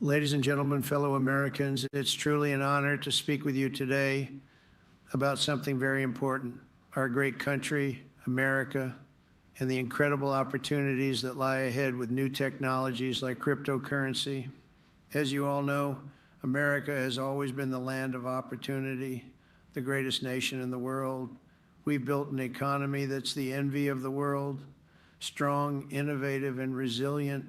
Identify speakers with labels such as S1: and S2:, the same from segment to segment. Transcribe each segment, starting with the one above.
S1: Ladies and gentlemen, fellow Americans, it's truly an honor to speak with you today about something very important, our great country, America, and the incredible opportunities that lie ahead with new technologies like cryptocurrency. As you all know, America has always been the land of opportunity, the greatest nation in the world. We've built an economy that's the envy of the world, strong, innovative, and resilient.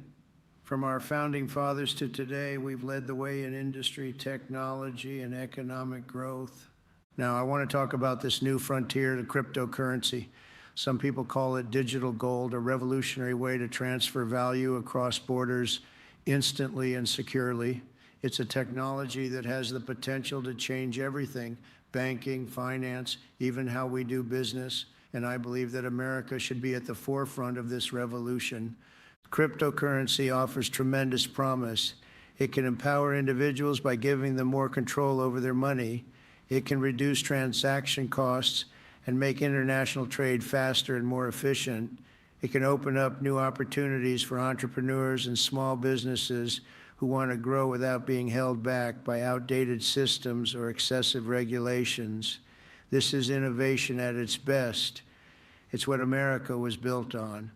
S1: From our founding fathers to today, we've led the way in industry, technology, and economic growth. Now, I want to talk about this new frontier, the cryptocurrency. Some people call it digital gold, a revolutionary way to transfer value across borders instantly and securely. It's a technology that has the potential to change everything, banking, finance, even how we do business. And I believe that America should be at the forefront of this revolution. Cryptocurrency offers tremendous promise. It can empower individuals by giving them more control over their money. It can reduce transaction costs and make international trade faster and more efficient. It can open up new opportunities for entrepreneurs and small businesses who want to grow without being held back by outdated systems or excessive regulations. This is innovation at its best. It's what America was built on.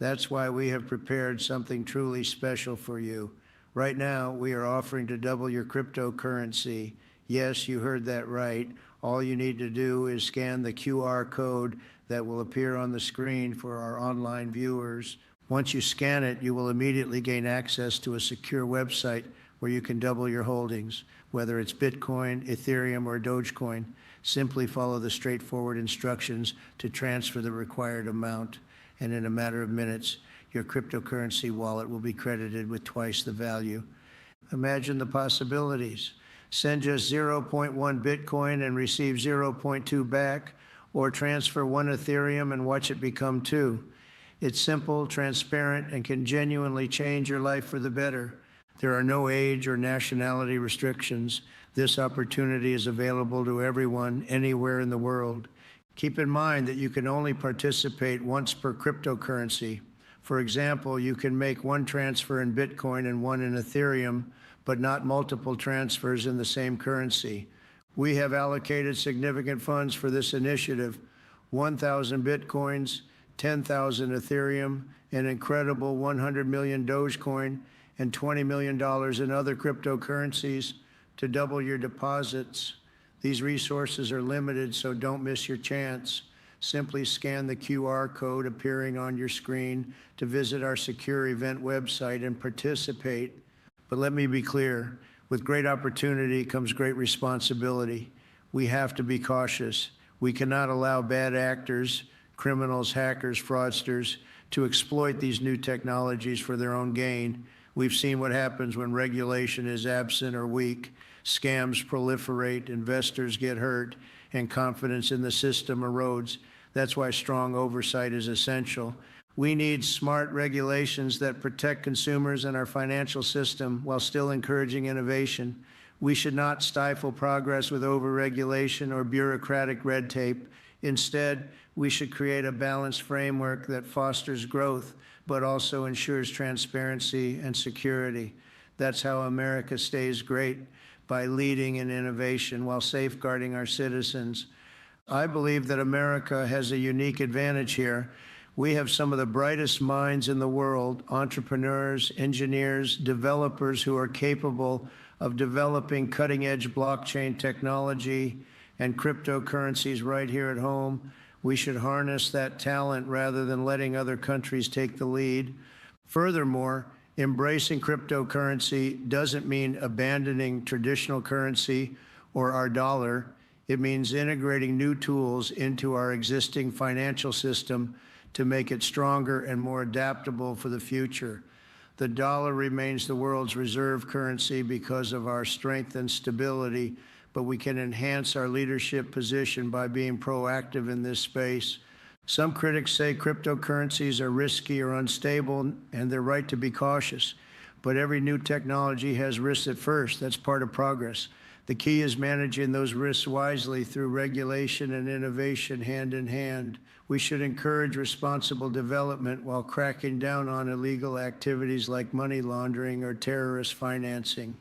S1: That's why we have prepared something truly special for you. Right now, we are offering to double your cryptocurrency. Yes, you heard that right. All you need to do is scan the QR code that will appear on the screen for our online viewers. Once you scan it, you will immediately gain access to a secure website where you can double your holdings, whether it's Bitcoin, Ethereum, or Dogecoin. Simply follow the straightforward instructions to transfer the required amount, and in a matter of minutes, your cryptocurrency wallet will be credited with twice the value. Imagine the possibilities. Send just 0.1 Bitcoin and receive 0.2 back, or transfer 1 Ethereum and watch it become 2. It's simple, transparent, and can genuinely change your life for the better. There are no age or nationality restrictions. This opportunity is available to everyone, anywhere in the world. Keep in mind that you can only participate once per cryptocurrency. For example, you can make one transfer in Bitcoin and one in Ethereum, but not multiple transfers in the same currency. We have allocated significant funds for this initiative: 1,000 Bitcoins, 10,000 Ethereum, an incredible 100 million Dogecoin, and $20 million in other cryptocurrencies to double your deposits. These resources are limited, so don't miss your chance. Simply scan the QR code appearing on your screen to visit our secure event website and participate. But let me be clear, with great opportunity comes great responsibility. We have to be cautious. We cannot allow bad actors, criminals, hackers, fraudsters, to exploit these new technologies for their own gain. We've seen what happens when regulation is absent or weak. Scams proliferate, investors get hurt, and confidence in the system erodes. That's why strong oversight is essential. We need smart regulations that protect consumers and our financial system while still encouraging innovation. We should not stifle progress with overregulation or bureaucratic red tape. Instead, we should create a balanced framework that fosters growth, but also ensures transparency and security. That's how America stays great, by leading in innovation while safeguarding our citizens. I believe that America has a unique advantage here. We have some of the brightest minds in the world, entrepreneurs, engineers, developers who are capable of developing cutting-edge blockchain technology and cryptocurrencies right here at home. We should harness that talent rather than letting other countries take the lead. Furthermore, embracing cryptocurrency doesn't mean abandoning traditional currency or our dollar. It means integrating new tools into our existing financial system to make it stronger and more adaptable for the future. The dollar remains the world's reserve currency because of our strength and stability, but we can enhance our leadership position by being proactive in this space. Some critics say cryptocurrencies are risky or unstable, and they're right to be cautious. But every new technology has risks at first. That's part of progress. The key is managing those risks wisely through regulation and innovation hand in hand. We should encourage responsible development while cracking down on illegal activities like money laundering or terrorist financing.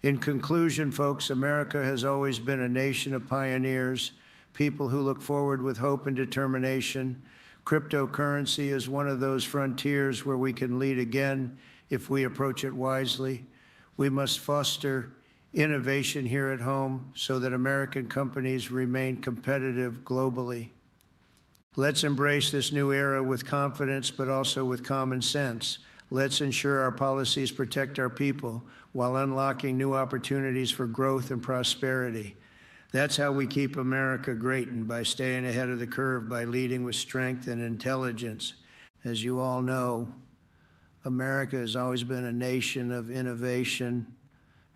S1: In conclusion, folks, America has always been a nation of pioneers, people who look forward with hope and determination. Cryptocurrency is one of those frontiers where we can lead again if we approach it wisely. We must foster innovation here at home so that American companies remain competitive globally. Let's embrace this new era with confidence, but also with common sense. Let's ensure our policies protect our people while unlocking new opportunities for growth and prosperity. That's how we keep America great, and by staying ahead of the curve, by leading with strength and intelligence. As you all know, America has always been a nation of innovation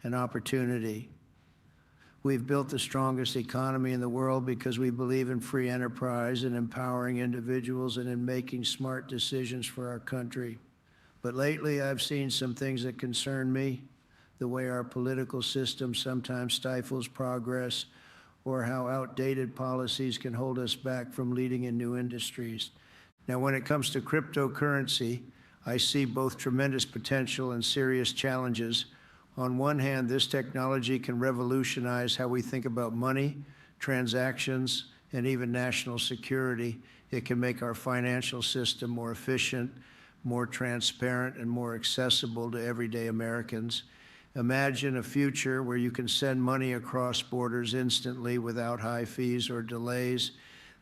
S1: and opportunity. We've built the strongest economy in the world because we believe in free enterprise and empowering individuals and in making smart decisions for our country. But lately, I've seen some things that concern me, the way our political system sometimes stifles progress, or how outdated policies can hold us back from leading in new industries. Now, when it comes to cryptocurrency, I see both tremendous potential and serious challenges. On one hand, this technology can revolutionize how we think about money, transactions, and even national security. It can make our financial system more efficient, more transparent, and more accessible to everyday Americans. Imagine a future where you can send money across borders instantly without high fees or delays.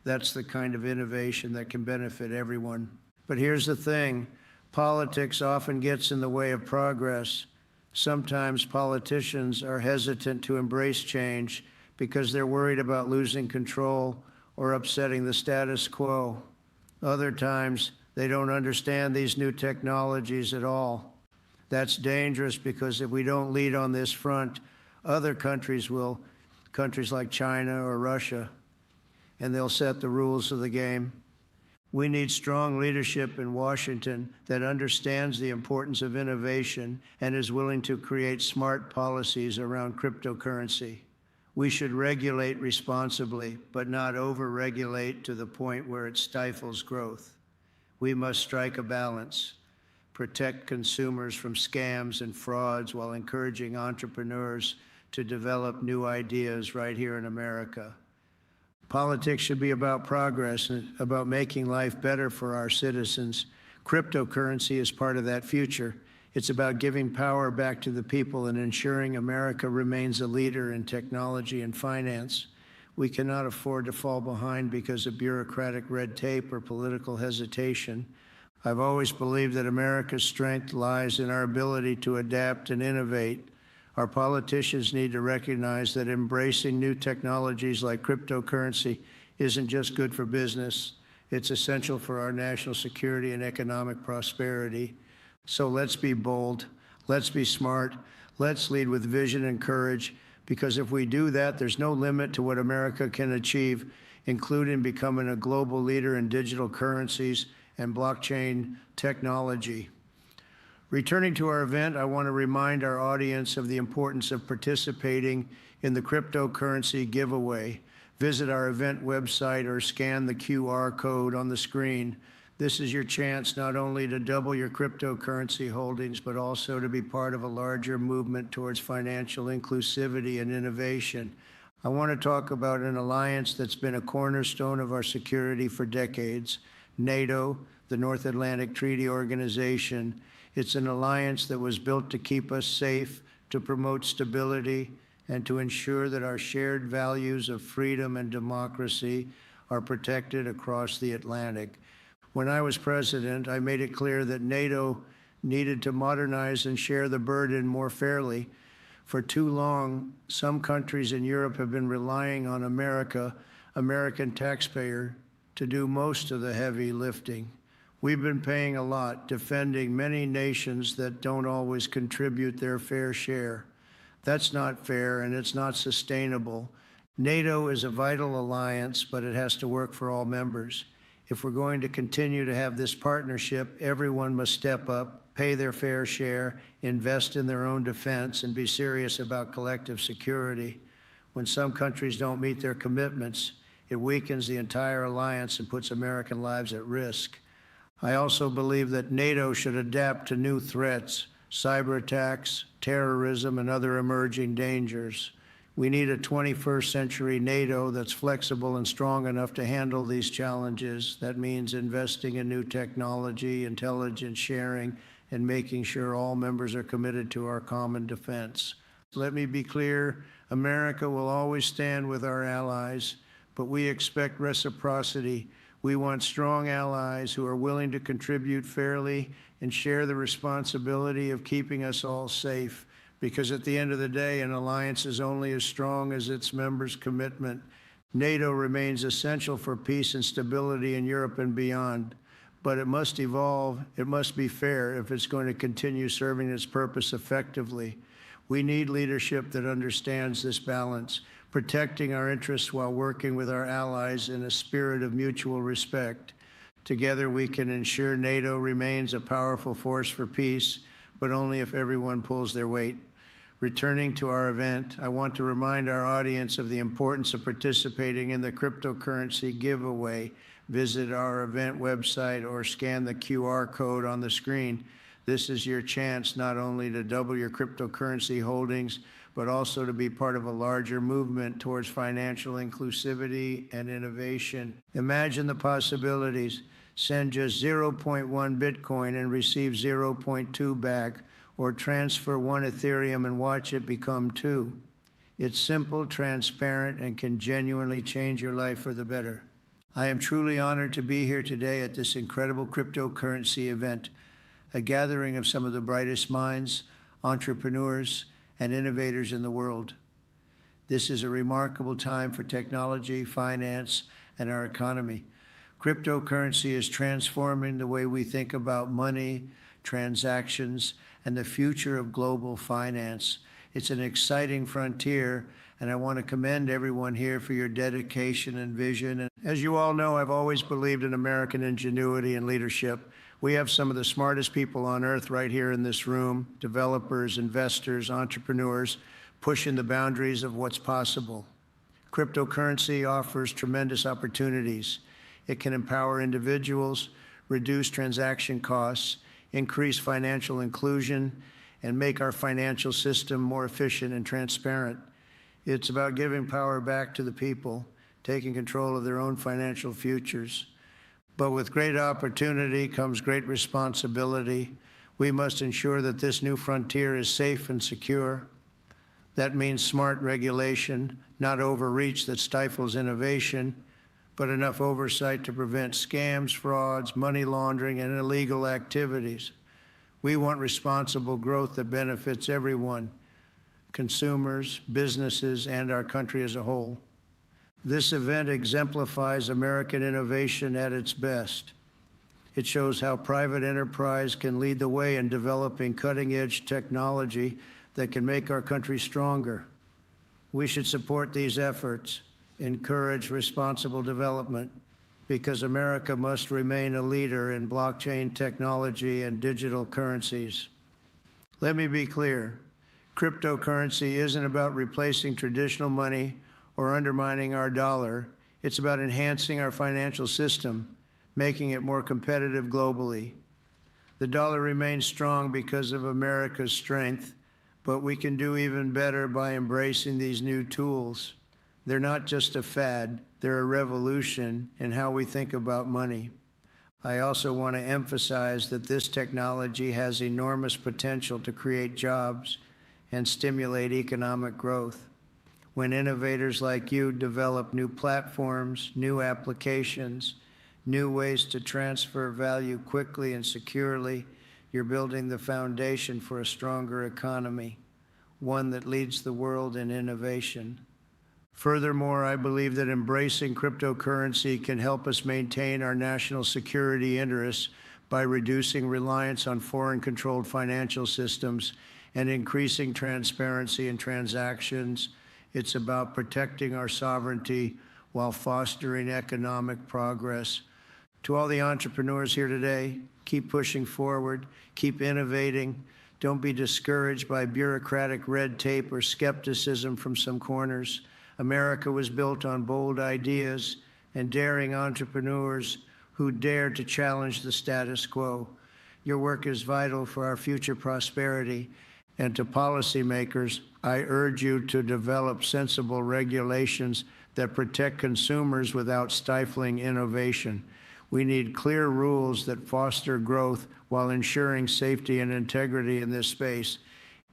S1: That's the kind of innovation that can benefit everyone. But here's the thing, politics often gets in the way of progress. Sometimes politicians are hesitant to embrace change because they're worried about losing control or upsetting the status quo. Other times, they don't understand these new technologies at all. That's dangerous because if we don't lead on this front, other countries will, countries like China or Russia, and they'll set the rules of the game. We need strong leadership in Washington that understands the importance of innovation and is willing to create smart policies around cryptocurrency. We should regulate responsibly, but not over-regulate to the point where it stifles growth. We must strike a balance, protect consumers from scams and frauds while encouraging entrepreneurs to develop new ideas right here in America. Politics should be about progress and about making life better for our citizens. Cryptocurrency is part of that future. It's about giving power back to the people and ensuring America remains a leader in technology and finance. We cannot afford to fall behind because of bureaucratic red tape or political hesitation. I've always believed that America's strength lies in our ability to adapt and innovate. Our politicians need to recognize that embracing new technologies like cryptocurrency isn't just good for business. It's essential for our national security and economic prosperity. So let's be bold, let's be smart, let's lead with vision and courage, because if we do that, there's no limit to what America can achieve, including becoming a global leader in digital currencies and blockchain technology. Returning to our event, I want to remind our audience of the importance of participating in the cryptocurrency giveaway. Visit our event website or scan the QR code on the screen. This is your chance not only to double your cryptocurrency holdings, but also to be part of a larger movement towards financial inclusivity and innovation. I want to talk about an alliance that's been a cornerstone of our security for decades, NATO, the North Atlantic Treaty Organization. It's an alliance that was built to keep us safe, to promote stability, and to ensure that our shared values of freedom and democracy are protected across the Atlantic. When I was president, I made it clear that NATO needed to modernize and share the burden more fairly. For too long, some countries in Europe have been relying on American taxpayer, to do most of the heavy lifting. We've been paying a lot, defending many nations that don't always contribute their fair share. That's not fair and it's not sustainable. NATO is a vital alliance, but it has to work for all members. If we're going to continue to have this partnership, everyone must step up, pay their fair share, invest in their own defense, and be serious about collective security. When some countries don't meet their commitments, it weakens the entire alliance and puts American lives at risk. I also believe that NATO should adapt to new threats, cyber attacks, terrorism, and other emerging dangers. We need a 21st century NATO that's flexible and strong enough to handle these challenges. That means investing in new technology, intelligence sharing, and making sure all members are committed to our common defense. Let me be clear, America will always stand with our allies, but we expect reciprocity. We want strong allies who are willing to contribute fairly and share the responsibility of keeping us all safe, because at the end of the day, an alliance is only as strong as its members' commitment. NATO remains essential for peace and stability in Europe and beyond, but it must evolve, it must be fair if it's going to continue serving its purpose effectively. We need leadership that understands this balance, protecting our interests while working with our allies in a spirit of mutual respect. Together, we can ensure NATO remains a powerful force for peace, but only if everyone pulls their weight. Returning to our event, I want to remind our audience of the importance of participating in the cryptocurrency giveaway. Visit our event website or scan the QR code on the screen. This is your chance not only to double your cryptocurrency holdings, but also to be part of a larger movement towards financial inclusivity and innovation. Imagine the possibilities. Send just 0.1 Bitcoin and receive 0.2 back, or transfer 1 Ethereum and watch it become 2. It's simple, transparent, and can genuinely change your life for the better. I am truly honored to be here today at this incredible cryptocurrency event, a gathering of some of the brightest minds, entrepreneurs, and innovators in the world. This is a remarkable time for technology, finance, and our economy. Cryptocurrency is transforming the way we think about money, transactions, and the future of global finance. It's an exciting frontier, and I want to commend everyone here for your dedication and vision. And as you all know, I've always believed in American ingenuity and leadership. We have some of the smartest people on earth right here in this room, developers, investors, entrepreneurs, pushing the boundaries of what's possible. Cryptocurrency offers tremendous opportunities. It can empower individuals, reduce transaction costs, increase financial inclusion, and make our financial system more efficient and transparent. It's about giving power back to the people, taking control of their own financial futures. But with great opportunity comes great responsibility. We must ensure that this new frontier is safe and secure. That means smart regulation, not overreach that stifles innovation, but enough oversight to prevent scams, frauds, money laundering, and illegal activities. We want responsible growth that benefits everyone, consumers, businesses, and our country as a whole. This event exemplifies American innovation at its best. It shows how private enterprise can lead the way in developing cutting-edge technology that can make our country stronger. We should support these efforts, encourage responsible development, because America must remain a leader in blockchain technology and digital currencies. Let me be clear. Cryptocurrency isn't about replacing traditional money or undermining our dollar. It's about enhancing our financial system, making it more competitive globally. The dollar remains strong because of America's strength, but we can do even better by embracing these new tools. They're not just a fad, they're a revolution in how we think about money. I also want to emphasize that this technology has enormous potential to create jobs and stimulate economic growth. When innovators like you develop new platforms, new applications, new ways to transfer value quickly and securely, you're building the foundation for a stronger economy, one that leads the world in innovation. Furthermore, I believe that embracing cryptocurrency can help us maintain our national security interests by reducing reliance on foreign-controlled financial systems and increasing transparency in transactions. It's about protecting our sovereignty while fostering economic progress. To all the entrepreneurs here today, keep pushing forward, keep innovating. Don't be discouraged by bureaucratic red tape or skepticism from some corners. America was built on bold ideas and daring entrepreneurs who dared to challenge the status quo. Your work is vital for our future prosperity, and to policymakers, I urge you to develop sensible regulations that protect consumers without stifling innovation. We need clear rules that foster growth while ensuring safety and integrity in this space.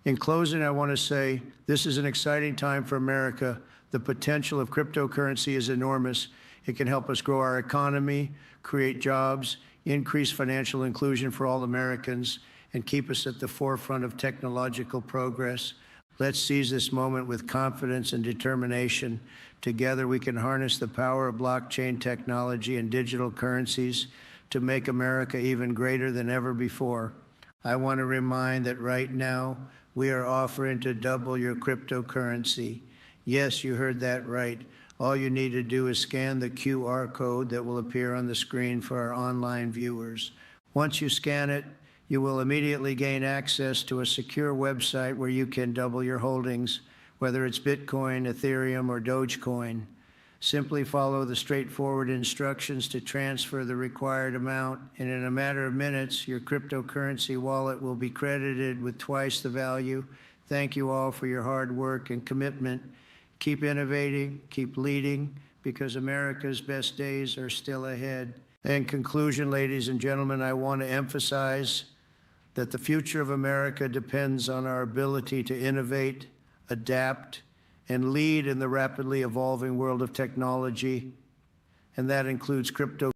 S1: In closing, I want to say this is an exciting time for America. The potential of cryptocurrency is enormous. It can help us grow our economy, create jobs, increase financial inclusion for all Americans, and keep us at the forefront of technological progress. Let's seize this moment with confidence and determination. Together, we can harness the power of blockchain technology and digital currencies to make America even greater than ever before. I want to remind that right now, we are offering to double your cryptocurrency. Yes, you heard that right. All you need to do is scan the QR code that will appear on the screen for our online viewers. Once you scan it, you will immediately gain access to a secure website where you can double your holdings, whether it's Bitcoin, Ethereum, or Dogecoin. Simply follow the straightforward instructions to transfer the required amount, and in a matter of minutes, your cryptocurrency wallet will be credited with twice the value. Thank you all for your hard work and commitment. Keep innovating, keep leading, because America's best days are still ahead. In conclusion, ladies and gentlemen, I want to emphasize that the future of America depends on our ability to innovate, adapt, and lead in the rapidly evolving world of technology, and that includes crypto.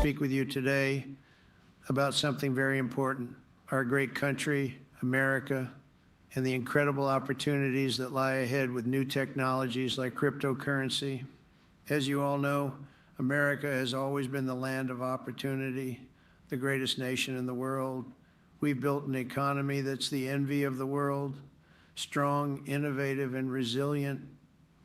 S1: speak with you today about something very important, our great country, America, and the incredible opportunities that lie ahead with new technologies like cryptocurrency. As you all know, America has always been the land of opportunity, the greatest nation in the world. We've built an economy that's the envy of the world, strong, innovative, and resilient.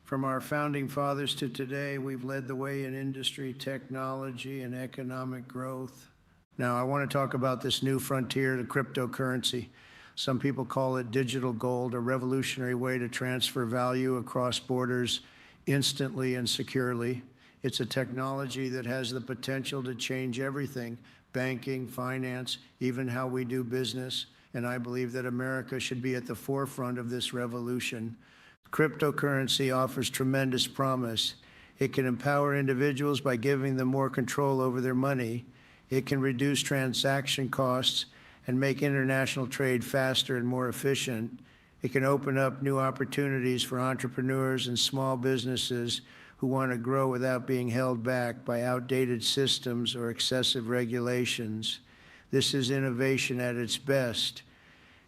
S1: From our founding fathers to today, we've led the way in industry, technology, and economic growth. Now, I want to talk about this new frontier, the cryptocurrency. Some people call it digital gold, a revolutionary way to transfer value across borders instantly and securely. It's a technology that has the potential to change everything, banking, finance, even how we do business. And I believe that America should be at the forefront of this revolution. Cryptocurrency offers tremendous promise. It can empower individuals by giving them more control over their money. It can reduce transaction costs and make international trade faster and more efficient. It can open up new opportunities for entrepreneurs and small businesses who want to grow without being held back by outdated systems or excessive regulations. This is innovation at its best.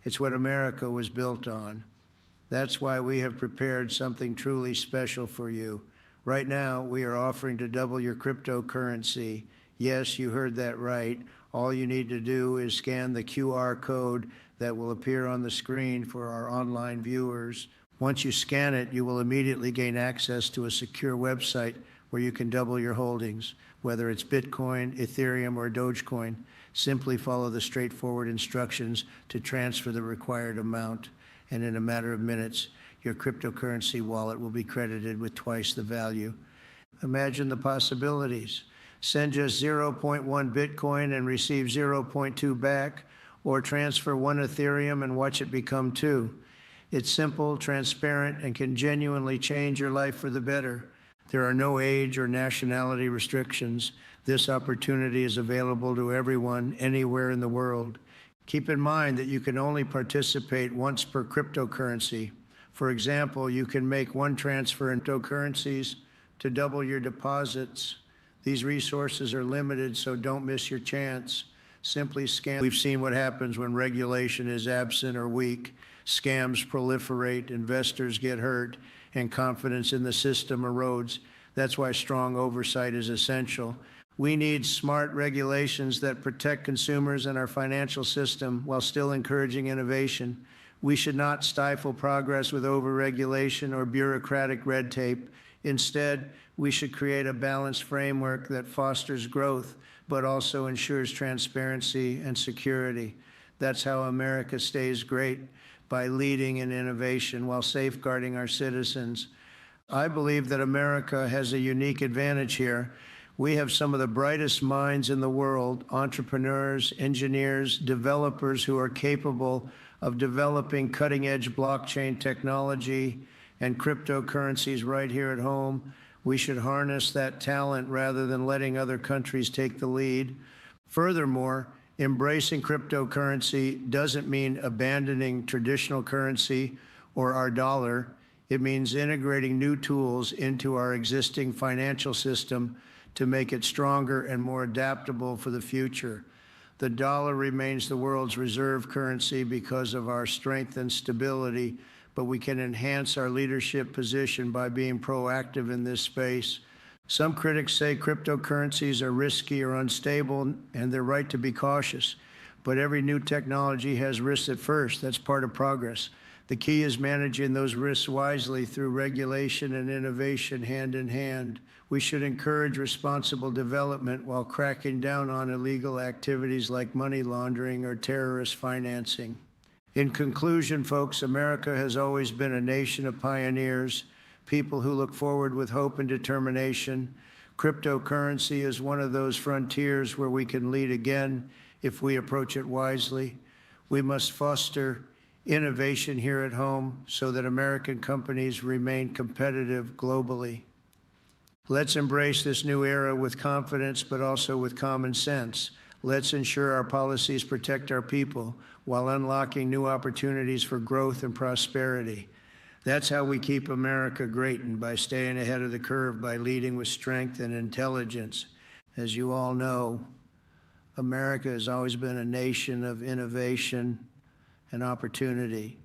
S1: It's what America was built on. That's why we have prepared something truly special for you. Right now, we are offering to double your cryptocurrency. Yes, you heard that right. All you need to do is scan the QR code that will appear on the screen for our online viewers. Once you scan it, you will immediately gain access to a secure website where you can double your holdings, whether it's Bitcoin, Ethereum, or Dogecoin. Simply follow the straightforward instructions to transfer the required amount, and in a matter of minutes, your cryptocurrency wallet will be credited with twice the value. Imagine the possibilities. Send just 0.1 Bitcoin and receive 0.2 back, or transfer 1 Ethereum and watch it become 2. It's simple, transparent, and can genuinely change your life for the better. There are no age or nationality restrictions. This opportunity is available to everyone, anywhere in the world. Keep in mind that you can only participate once per cryptocurrency. For example, you can make one transfer in cryptocurrencies to double your deposits. These resources are limited, so don't miss your chance. Simply scan. We've seen what happens when regulation is absent or weak. Scams proliferate, investors get hurt, and confidence in the system erodes. That's why strong oversight is essential. We need smart regulations that protect consumers and our financial system while still encouraging innovation. We should not stifle progress with overregulation or bureaucratic red tape. Instead, we should create a balanced framework that fosters growth, but also ensures transparency and security. That's how America stays great, by leading in innovation while safeguarding our citizens. I believe that America has a unique advantage here. We have some of the brightest minds in the world, entrepreneurs, engineers, developers who are capable of developing cutting-edge blockchain technology and cryptocurrencies right here at home. We should harness that talent rather than letting other countries take the lead. Furthermore, embracing cryptocurrency doesn't mean abandoning traditional currency or our dollar. It means integrating new tools into our existing financial system to make it stronger and more adaptable for the future. The dollar remains the world's reserve currency because of our strength and stability, but we can enhance our leadership position by being proactive in this space. Some critics say cryptocurrencies are risky or unstable, and they're right to be cautious. But every new technology has risks at first. That's part of progress. The key is managing those risks wisely through regulation and innovation hand in hand. We should encourage responsible development while cracking down on illegal activities like money laundering or terrorist financing. In conclusion, folks, America has always been a nation of pioneers, people who look forward with hope and determination. Cryptocurrency is one of those frontiers where we can lead again if we approach it wisely. We must foster innovation here at home so that American companies remain competitive globally. Let's embrace this new era with confidence, but also with common sense. Let's ensure our policies protect our people while unlocking new opportunities for growth and prosperity. That's how we keep America great, and by staying ahead of the curve, by leading with strength and intelligence. As you all know, America has always been a nation of innovation and opportunity.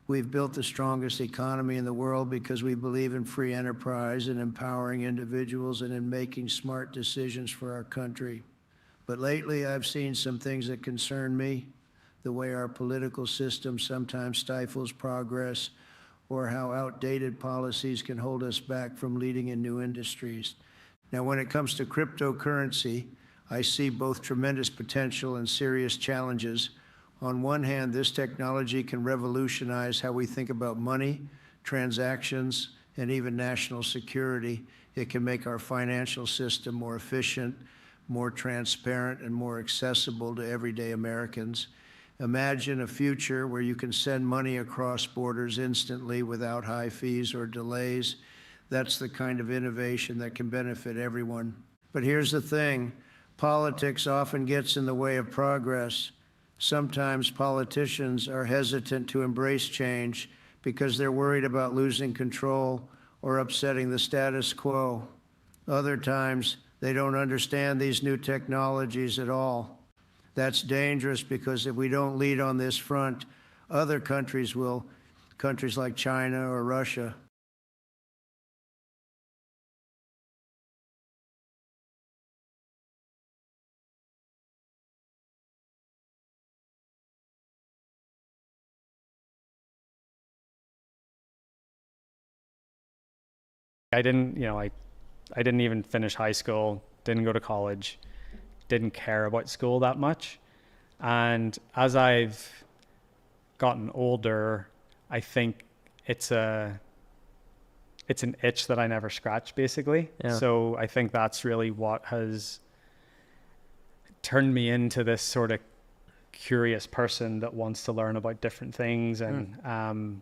S1: We've built the strongest economy in the world because we believe in free enterprise and empowering individuals and in making smart decisions for our country. But lately, I've seen some things that concern me, the way our political system sometimes stifles progress, or how outdated policies can hold us back from leading in new industries. Now, when it comes to cryptocurrency, I see both tremendous potential and serious challenges. On one hand, this technology can revolutionize how we think about money, transactions, and even national security. It can make our financial system more efficient, more transparent, and more accessible to everyday Americans. Imagine a future where you can send money across borders instantly without high fees or delays. That's the kind of innovation that can benefit everyone. But here's the thing, politics often gets in the way of progress. Sometimes politicians are hesitant to embrace change because they're worried about losing control or upsetting the status quo. Other times, they don't understand these new technologies at all. That's dangerous because if we don't lead on this front, other countries will, countries like China or Russia.
S2: I didn't, I didn't even finish high school, didn't go to college, didn't care about school that much. And as I've gotten older, I think it's an itch that I never scratched, basically. Yeah. So I think that's really what has turned me into this sort of curious person that wants to learn about different things. And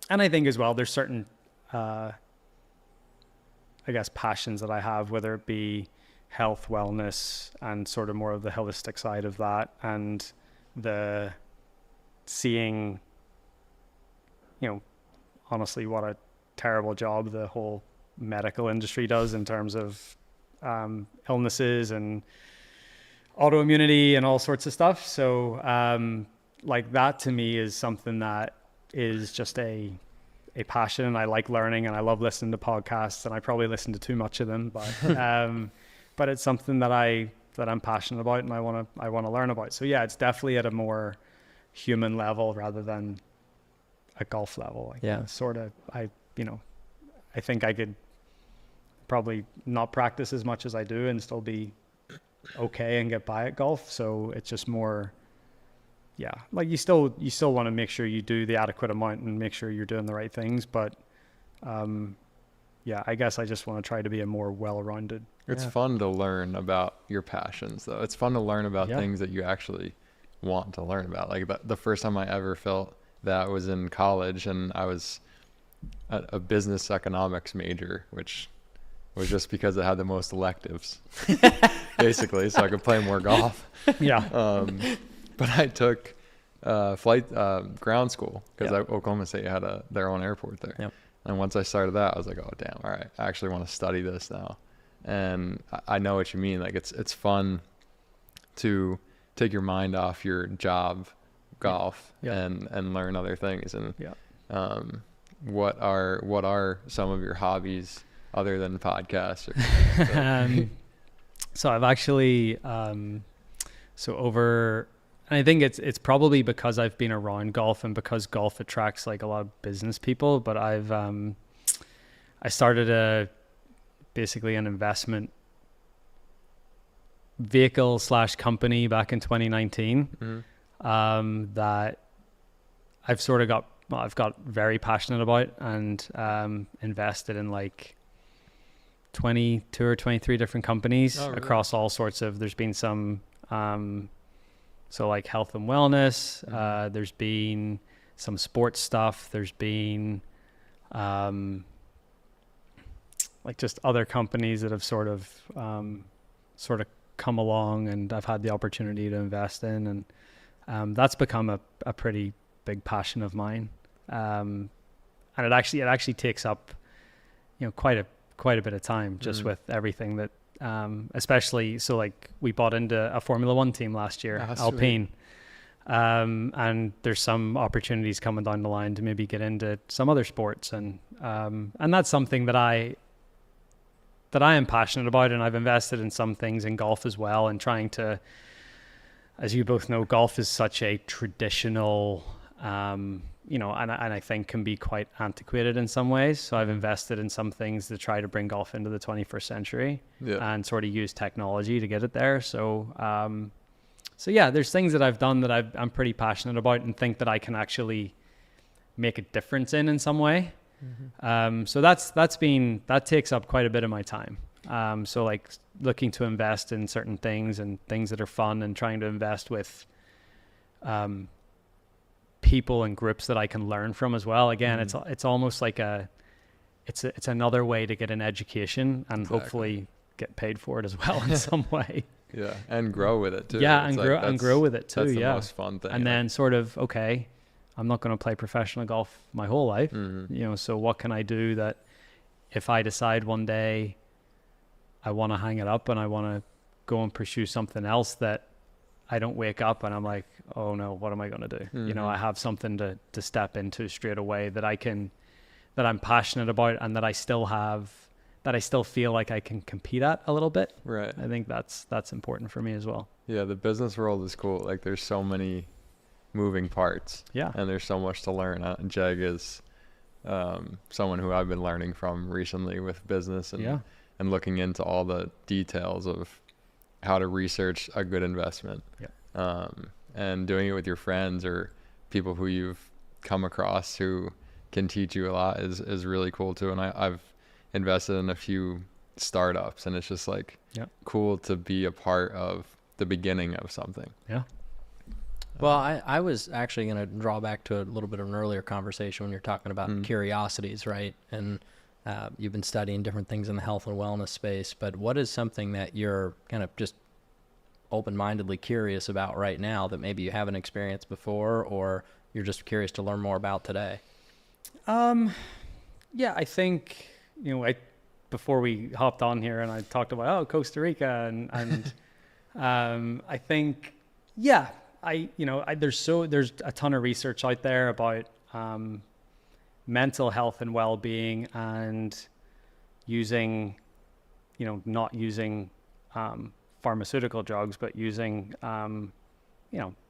S2: I think as well, there's certain I guess passions that I have, whether it be health, wellness, and sort of more of the holistic side of that, and the seeing, honestly, what a terrible job the whole medical industry does in terms of illnesses and autoimmunity and all sorts of stuff. So like that to me is something that is just a passion. I like learning and I love listening to podcasts, and I probably listen to too much of them, but it's something that I'm passionate about and I want to learn about. So yeah, it's definitely at a more human level rather than a golf level. I think I could probably not practice as much as I do and still be okay and get by at golf. So it's just more, like you still want to make sure you do the adequate amount and make sure you're doing the right things. But I guess I just want to try to be a more well-rounded.
S3: It's fun to learn about your passions, though. It's fun to learn about things that you actually want to learn about. Like the first time I ever felt that was in college, and I was a business economics major, which was just because it had the most electives, basically, so I could play more golf. But I took ground school because Oklahoma State had their own airport there. Yep. And once I started that, I was like, oh, damn, all right, I actually want to study this now. And I know what you mean. Like it's fun to take your mind off your job, golf, and learn other things. And what are some of your hobbies other than podcasts?
S2: So I've actually and I think it's probably because I've been around golf and because golf attracts like a lot of business people, but I started basically an investment vehicle / company back in 2019 that I've got very passionate about and invested in like 22 or 23 different companies across all sorts of, there's been some so like health and wellness, there's been some sports stuff, there's been like just other companies that have sort of come along and I've had the opportunity to invest in, and that's become a pretty big passion of mine. And it actually takes up, quite a bit of time just with everything that especially, so like we bought into a Formula One team last year, Alpine. And there's some opportunities coming down the line to maybe get into some other sports. And that's something that I am passionate about. And I've invested in some things in golf as well, and trying to, as you both know, golf is such a traditional, and I think can be quite antiquated in some ways. So I've invested in some things to try to bring golf into the 21st century and sort of use technology to get it there. So yeah, there's things that I've done that I'm pretty passionate about and think that I can actually make a difference in some way. So that takes up quite a bit of my time. So like looking to invest in certain things and things that are fun, and trying to invest with people and groups that I can learn from as well. Again, it's almost like it's another way to get an education and hopefully get paid for it as well in some way.
S3: Yeah, and grow with it too.
S2: Yeah, and grow with it too.
S3: That's the
S2: yeah,
S3: most fun thing.
S2: And then sort of, okay, I'm not going to play professional golf my whole life. So what can I do that if I decide one day I want to hang it up and I want to go and pursue something else, that I don't wake up and I'm like, oh no, what am I going to do? I have something to step into straight away that I'm passionate about, and that I still feel like I can compete at a little bit.
S3: Right.
S2: I think that's important for me as well.
S3: Yeah, the business world is cool. Like there's so many moving parts.
S2: Yeah.
S3: And there's so much to learn. Jeg is someone who I've been learning from recently with business and looking into all the details of how to research a good investment. Yeah. And doing it with your friends or people who you've come across who can teach you a lot is really cool too. And I've invested in a few startups, and it's just like cool to be a part of the beginning of something.
S2: Yeah.
S4: Well, I was actually going to draw back to a little bit of an earlier conversation when you're talking about curiosities, right? And you've been studying different things in the health and wellness space, but what is something that you're kind of just open-mindedly curious about right now that maybe you haven't experienced before, or you're just curious to learn more about today?
S2: Yeah, I think, before we hopped on here and I talked about, Costa Rica and I think, there's a ton of research out there about mental health and well-being, and using, not using pharmaceutical drugs, but using,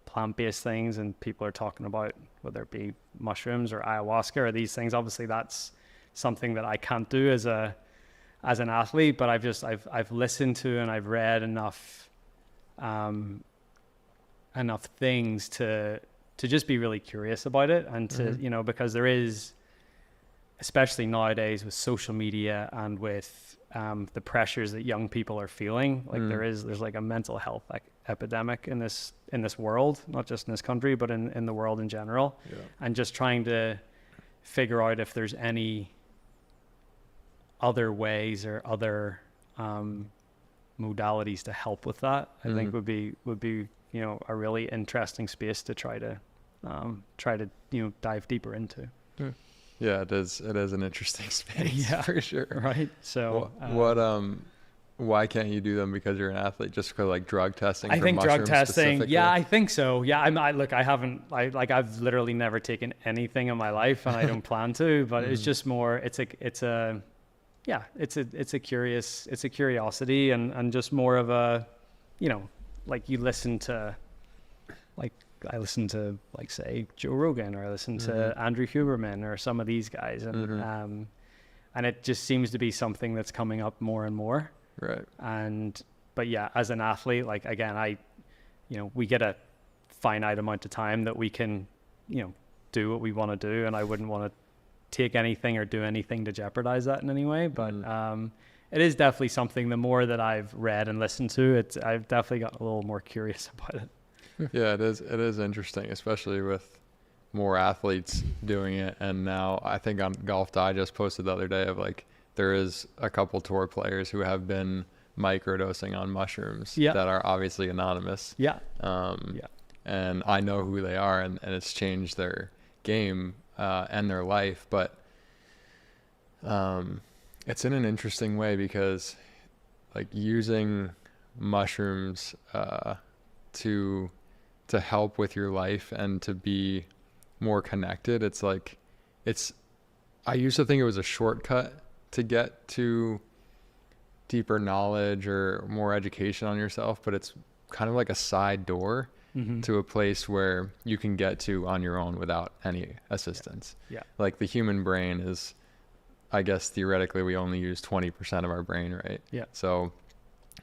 S2: plant-based things. And people are talking about whether it be mushrooms or ayahuasca or these things. Obviously, that's something that I can't do as an athlete, but I've listened to and I've read enough things to just be really curious about it, and to because there is, especially nowadays with social media and with the pressures that young people are feeling, like there's like a mental health epidemic in this world, not just in this country, but in the world in general. And just trying to figure out if there's any other ways or other modalities to help with that, I think would be a really interesting space to try to dive deeper into.
S3: Yeah, it is an interesting space for sure.
S2: Right. So
S3: why can't you do them because you're an athlete? Just because like drug testing?
S2: I think drug testing. Yeah, I think so. Yeah, I've literally never taken anything in my life, and I don't plan to. But it's just more. It's a curiosity, and just more of a, like you listen to, like I listen to, like, say Joe Rogan, or I listen to Andrew Huberman or some of these guys, and it just seems to be something that's coming up more and more.
S3: Right.
S2: But yeah, as an athlete, like, again, we get a finite amount of time that we can, do what we want to do, and I wouldn't want to take anything or do anything to jeopardize that in any way. But it is definitely something, the more that I've read and listened to, I've definitely gotten a little more curious about it.
S3: Yeah, it is interesting, especially with more athletes doing it. And now I think on Golf Digest posted the other day of like, there is a couple tour players who have been microdosing on mushrooms that are obviously anonymous. Yeah. And I know who they are, and it's changed their game and their life. But it's in an interesting way, because like using mushrooms to help with your life and to be more connected. It's like I used to think it was a shortcut to get to deeper knowledge or more education on yourself, but it's kind of like a side door to a place where you can get to on your own without any assistance.
S2: Yeah.
S3: Like the human brain is, I guess theoretically we only use 20% of our brain, right?
S2: Yeah.
S3: So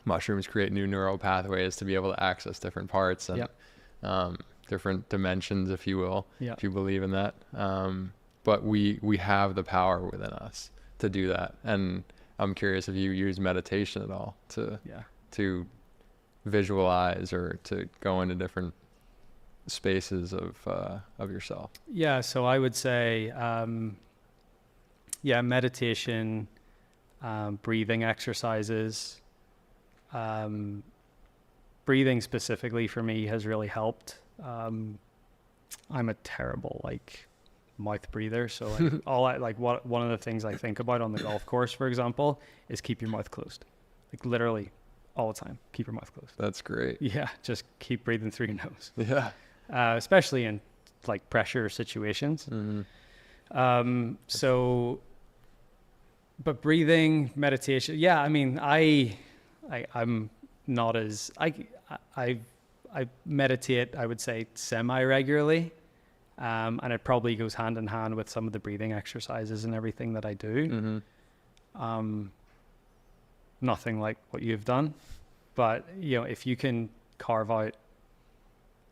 S3: mushrooms create new neural pathways to be able to access different parts and different dimensions, if you will, if you believe in that. But we have the power within us to do that. And I'm curious if you use meditation at all to visualize or to go into different spaces of yourself.
S2: Yeah. So I would say, meditation, breathing exercises, breathing specifically for me has really helped. I'm a terrible mouth breather, so one of the things I think about on the golf course, for example, is keep your mouth closed. Like literally all the time, keep your mouth closed.
S3: That's great.
S2: Yeah, just keep breathing through your nose.
S3: Yeah.
S2: Especially in like pressure situations. But breathing, meditation. Yeah, I mean, I'm not as I meditate, I would say, semi-regularly. And it probably goes hand in hand with some of the breathing exercises and everything that I do. Nothing like what you've done, but if you can carve out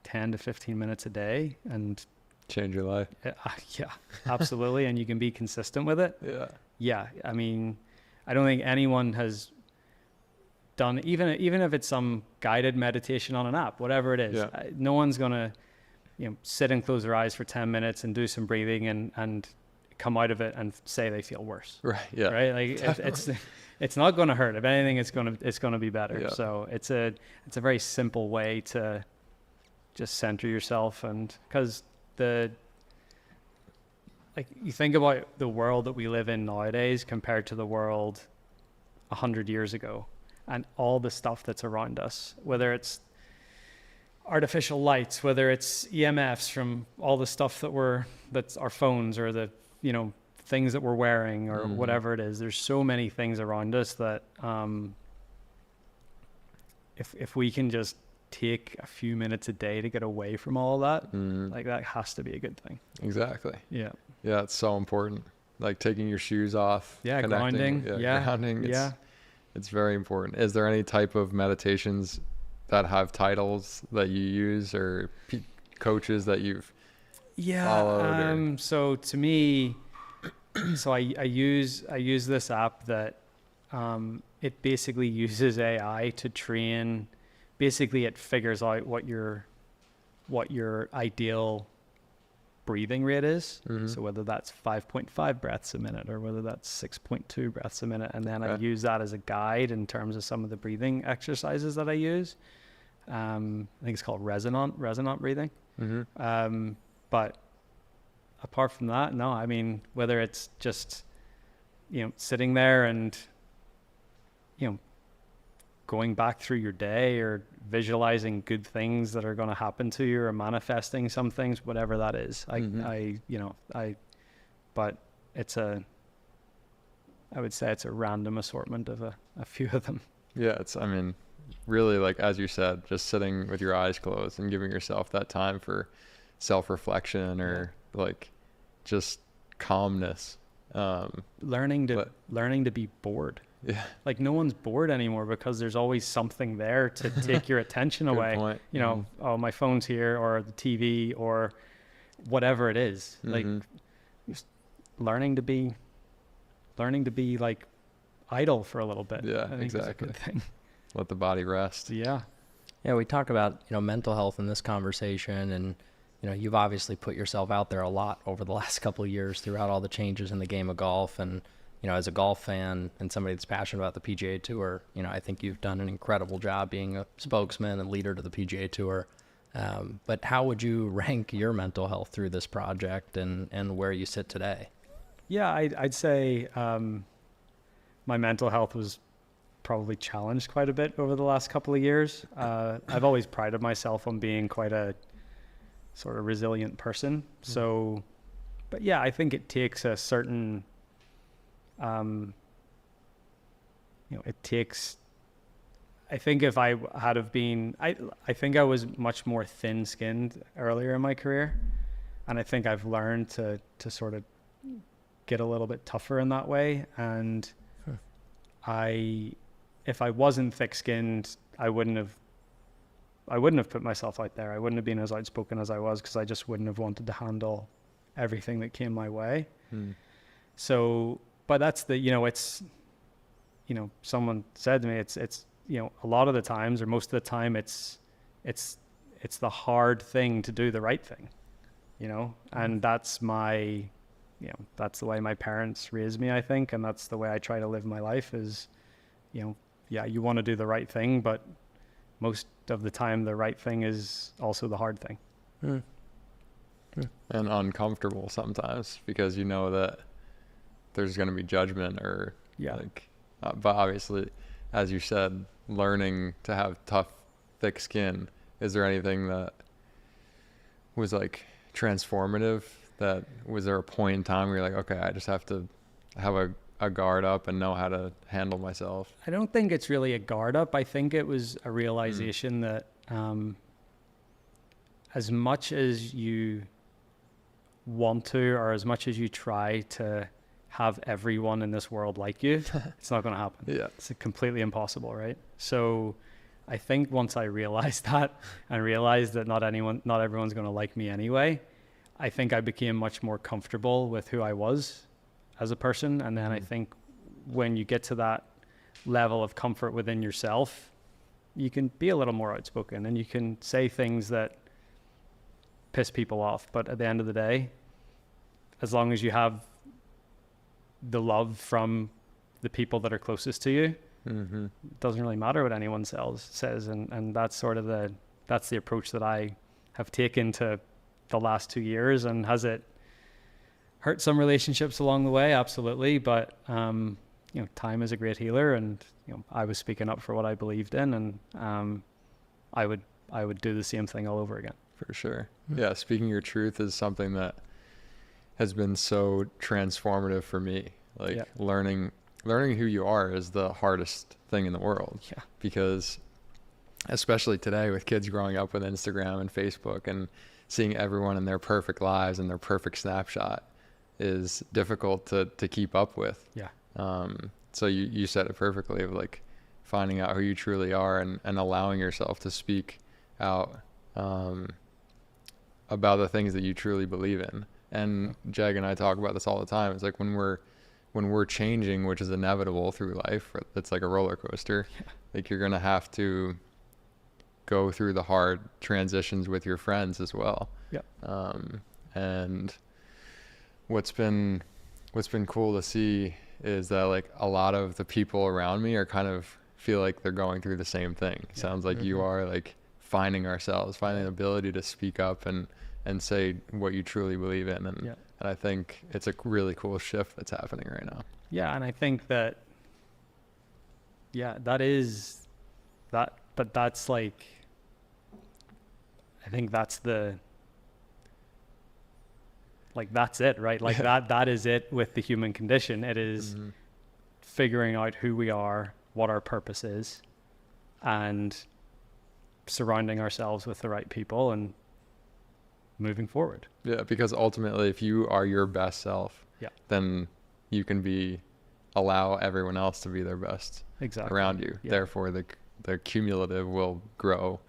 S2: 10 to 15 minutes a day and
S3: change your life.
S2: Yeah, absolutely. And you can be consistent with it. Yeah. I mean, I don't think anyone has done, even if it's some guided meditation on an app, whatever it is, no one's going to, sit and close their eyes for 10 minutes and do some breathing and come out of it and say they feel worse.
S3: Right. Yeah.
S2: Right. Like it's not going to hurt. If anything, it's going to be better.
S3: Yeah.
S2: So it's a very simple way to just center yourself. And because you think about the world that we live in nowadays compared to the world 100 years ago and all the stuff that's around us, whether it's artificial lights, whether it's EMFs from all the stuff that's our phones or the, things that we're wearing or whatever it is. There's so many things around us that, if we can just take a few minutes a day to get away from all of that, that has to be a good thing.
S3: Exactly.
S2: Yeah.
S3: Yeah. It's so important. Like taking your shoes off.
S2: Yeah. Grounding.
S3: Grounding. It's very important. Is there any type of meditations that have titles that you use or coaches that you've followed?
S2: So to me, I your this app that it basically uses AI to train. Basically, it figures out what your ideal breathing rate is. So whether that's 5.5 breaths a minute or whether that's 6.2 breaths a minute, and then I use that as a guide in terms of some of the breathing exercises that I use. I think it's called resonant breathing. But apart from that, no, I mean, whether it's just, sitting there and, going back through your day or visualizing good things that are going to happen to you or manifesting some things, whatever that is, but I would say it's a random assortment of a few of them.
S3: Yeah. Really, like, as you said, just sitting with your eyes closed and giving yourself that time for self-reflection or just calmness.
S2: Learning to be bored.
S3: Yeah.
S2: Like no one's bored anymore because there's always something there to take your attention away.
S3: Point.
S2: Oh, my phone's here or the TV or whatever it is. Like just learning to be like idle for a little bit.
S3: Yeah,
S2: I think
S3: exactly.
S2: is a good thing.
S3: Let the body rest.
S2: Yeah.
S4: Yeah, we talked about, mental health in this conversation, and you've obviously put yourself out there a lot over the last couple of years throughout all the changes in the game of golf. And, as a golf fan and somebody that's passionate about the PGA Tour, I think you've done an incredible job being a spokesman and leader to the PGA Tour. But how would you rank your mental health through this project and where you sit today?
S2: Yeah, I'd say my mental health was probably challenged quite a bit over the last couple of years. I've always prided myself on being quite a sort of resilient person. So, but yeah, I think it takes a certain, I think if I had have been, I think I was much more thin-skinned earlier in my career. And I think I've learned to sort of get a little bit tougher in that way. And if I wasn't thick-skinned, I wouldn't have put myself out there. I wouldn't have been as outspoken as I was, because I just wouldn't have wanted to handle everything that came my way. So, but that's it's, someone said to me, it's, a lot of the times, or most of the time, it's the hard thing to do the right thing, and that's that's the way my parents raised me, I think. And that's the way I try to live my life is, you want to do the right thing, but most of the time the right thing is also the hard thing.
S3: And uncomfortable sometimes, because that there's going to be judgment or but obviously, as you said, learning to have tough, thick skin. Is there anything that was like transformative? Was there a point in time where you're like, okay, I just have to have a guard up and know how to handle myself?
S2: I don't think it's really a guard up. I think it was a realization that as much as you want to, or as much as you try to have everyone in this world like you, it's not going to happen.
S3: Yeah.
S2: It's completely impossible, right? So I think once I realized that, and realized that not everyone's going to like me anyway, I think I became much more comfortable with who I was as a person. And then I think when you get to that level of comfort within yourself, you can be a little more outspoken, and you can say things that piss people off. But at the end of the day, as long as you have the love from the people that are closest to you, it doesn't really matter what anyone says. And that's sort of that's the approach that I have taken to the last 2 years. And has it hurt some relationships along the way? Absolutely. But time is a great healer, and I was speaking up for what I believed in, and I would do the same thing all over again.
S3: For sure. Yeah, speaking your truth is something that has been so transformative for me. Learning who you are is the hardest thing in the world.
S2: Yeah.
S3: Because especially today with kids growing up with Instagram and Facebook and seeing everyone in their perfect lives and their perfect snapshot is difficult to keep up with.
S2: Yeah.
S3: So you said it perfectly, of like finding out who you truly are and allowing yourself to speak out about the things that you truly believe in. And Jag and I talk about this all the time. It's like when we're changing, which is inevitable through life, it's like a roller coaster. Like you're going to have to go through the hard transitions with your friends as well. And what's been cool to see is that like a lot of the people around me are kind of feel like they're going through the same thing. Sounds like you are, like finding the ability to speak up and say what you truly believe in. And I think it's a really cool shift that's happening right now.
S2: Yeah. And I think that, that is that, but that's like, I think that's that's it, right? Like that is it with the human condition. It is figuring out who we are, what our purpose is, and surrounding ourselves with the right people and moving forward.
S3: Yeah, because ultimately if you are your best self, then you can allow everyone else to be their best around you. Therefore the cumulative will grow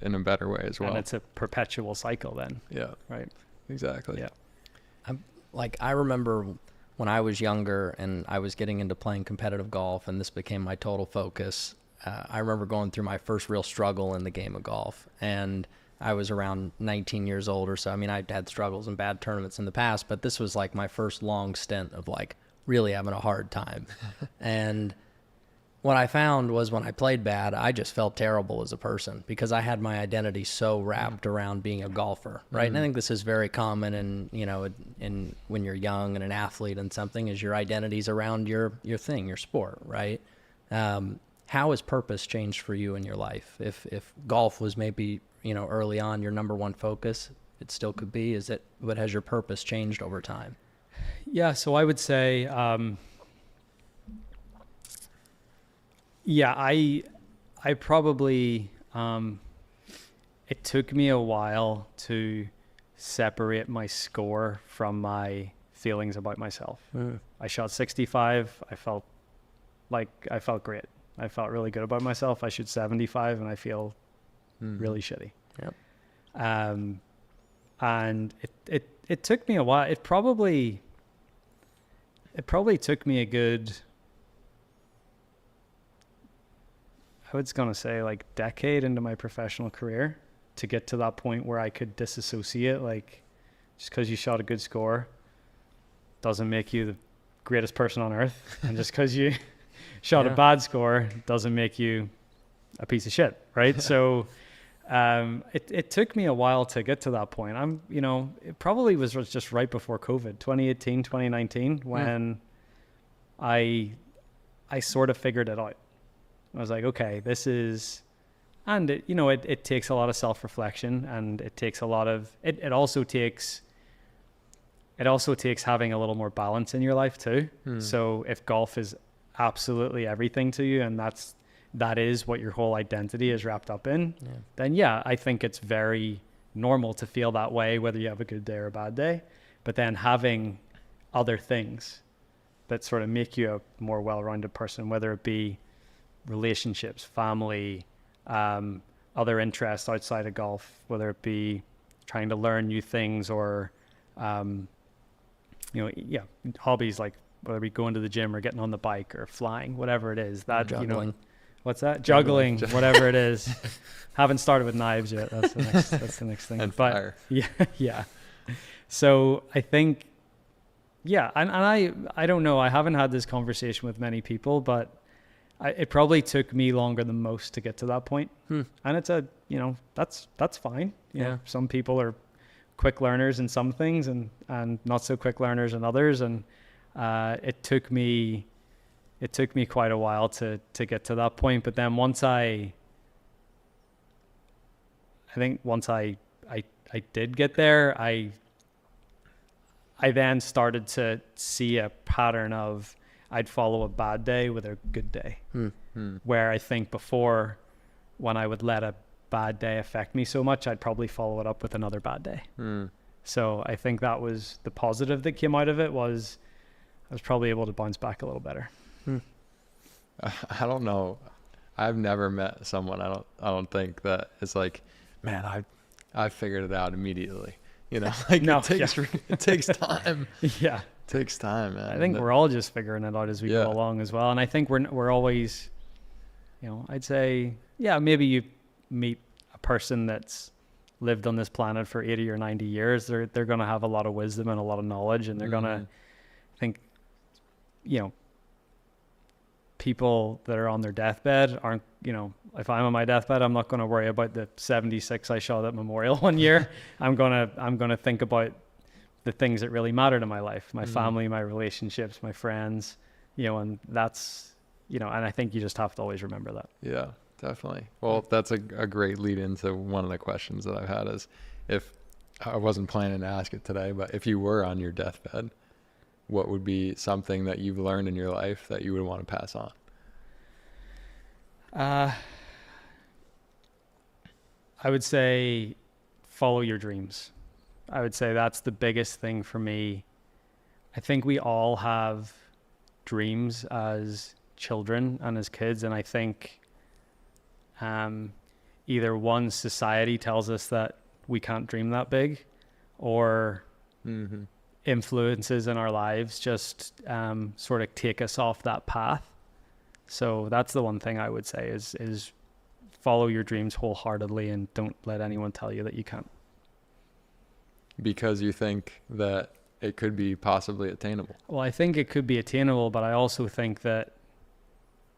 S3: in a better way as well.
S2: And it's a perpetual cycle then. Right.
S3: Exactly.
S4: I remember when I was younger and I was getting into playing competitive golf, and this became my total focus. I remember going through my first real struggle in the game of golf, and I was around 19 years old or so. I mean, I'd had struggles and bad tournaments in the past, but this was like my first long stint of like really having a hard time. And what I found was when I played bad, I just felt terrible as a person because I had my identity so wrapped around being a golfer, right? And I think this is very common in when you're young and an athlete and something, is your identity's around your thing, your sport, right? How has purpose changed for you in your life? If golf was maybe, early on your number one focus, it still could be, but has your purpose changed over time?
S2: Yeah, so I would say, I probably, it took me a while to separate my score from my feelings about myself. I shot 65. I felt great. I felt really good about myself. I shoot 75 and I feel really shitty.
S4: Yep.
S2: And it took me a while. It probably took me a good, I was going to say like decade into my professional career to get to that point where I could disassociate. Like, just because you shot a good score doesn't make you the greatest person on earth. And just because you shot a bad score doesn't make you a piece of shit. Right. So, it took me a while to get to that point. It probably was just right before COVID, 2018, 2019, when I sort of figured it out. I was like, okay, this is, and it takes a lot of self-reflection, and it takes a lot of, it also takes having a little more balance in your life too. So if golf is absolutely everything to you, and that is what your whole identity is wrapped up in, then I think it's very normal to feel that way, whether you have a good day or a bad day. But then having other things that sort of make you a more well-rounded person, whether it be relationships, family, other interests outside of golf, whether it be trying to learn new things or, hobbies like whether it be going to the gym or getting on the bike or flying, whatever it is, that,
S4: Juggling.
S2: What's that? Juggling, whatever it is. Haven't started with knives yet. That's the next thing.
S3: And fire.
S2: Yeah. So I think, and I don't know. I haven't had this conversation with many people, but it probably took me longer than most to get to that point. And it's that's fine. You know, some people are quick learners in some things and not so quick learners in others. And it took me quite a while to get to that point. But then once I did get there, I then started to see a pattern of I'd follow a bad day with a good day. Where I think before, when I would let a bad day affect me so much, I'd probably follow it up with another bad day. So I think that was the positive that came out of it, was I was probably able to bounce back a little better.
S3: I don't know. I've never met someone, I don't think, that is like, man, I figured it out immediately. Like
S2: No,
S3: it takes time.
S2: Yeah.
S3: It takes time, man.
S2: I think we're all just figuring it out as we go along as well. And I think we're always, I'd say, maybe you meet a person that's lived on this planet for 80 or 90 years. They're going to have a lot of wisdom and a lot of knowledge, and they're going to think, people that are on their deathbed aren't, if I'm on my deathbed, I'm not going to worry about the 76 I shot at Memorial one year. I'm going to think about the things that really matter to my life, my family, my relationships, my friends, and that's, and I think you just have to always remember that.
S3: Yeah, definitely. Well, that's a great lead into one of the questions that I've had is, if I wasn't planning to ask it today, but if you were on your deathbed, what would be something that you've learned in your life that you would want to pass on?
S2: I would say follow your dreams. I would say that's the biggest thing for me. I think we all have dreams as children and as kids. And I think either one, society tells us that we can't dream that big, or influences in our lives just sort of take us off that path. So that's the one thing I would say is follow your dreams wholeheartedly and don't let anyone tell you that you can't.
S3: Because you think that it could be possibly attainable.
S2: Well, I think it could be attainable, but I also think that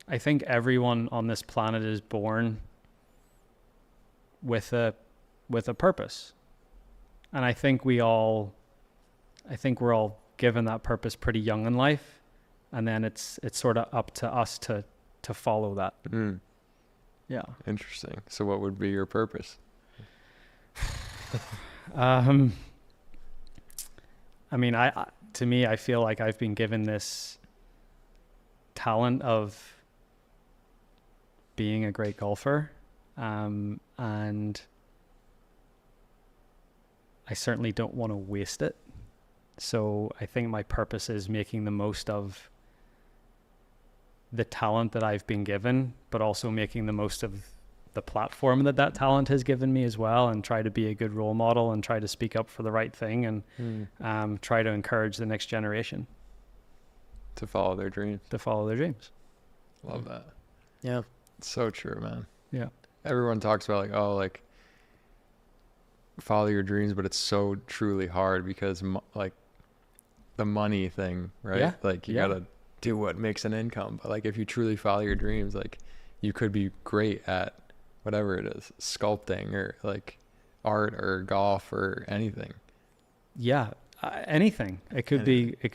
S2: everyone on this planet is born with a purpose. And I think we're all given that purpose pretty young in life. And then it's sort of up to us to to follow that.
S3: Mm,
S2: Yeah.
S3: interesting. So what would be your purpose?
S2: I mean, to me, I feel like I've been given this talent of being a great golfer, and I certainly don't want to waste it. So I think my purpose is making the most of the talent that I've been given, but also making the most of the platform that talent has given me as well, and try to be a good role model and try to speak up for the right thing, and try to encourage the next generation
S3: To follow their dreams.
S2: to follow their dreams.
S3: Love that.
S4: Yeah.
S3: It's so true, man.
S2: Yeah.
S3: Everyone talks about like, oh, like follow your dreams, but it's so truly hard because like the money thing, right?
S2: Yeah.
S3: Like you
S2: Yeah.
S3: gotta do what makes an income. But like if you truly follow your dreams, like you could be great at whatever it is, sculpting or like art or golf or anything.
S2: Yeah. Anything. It could be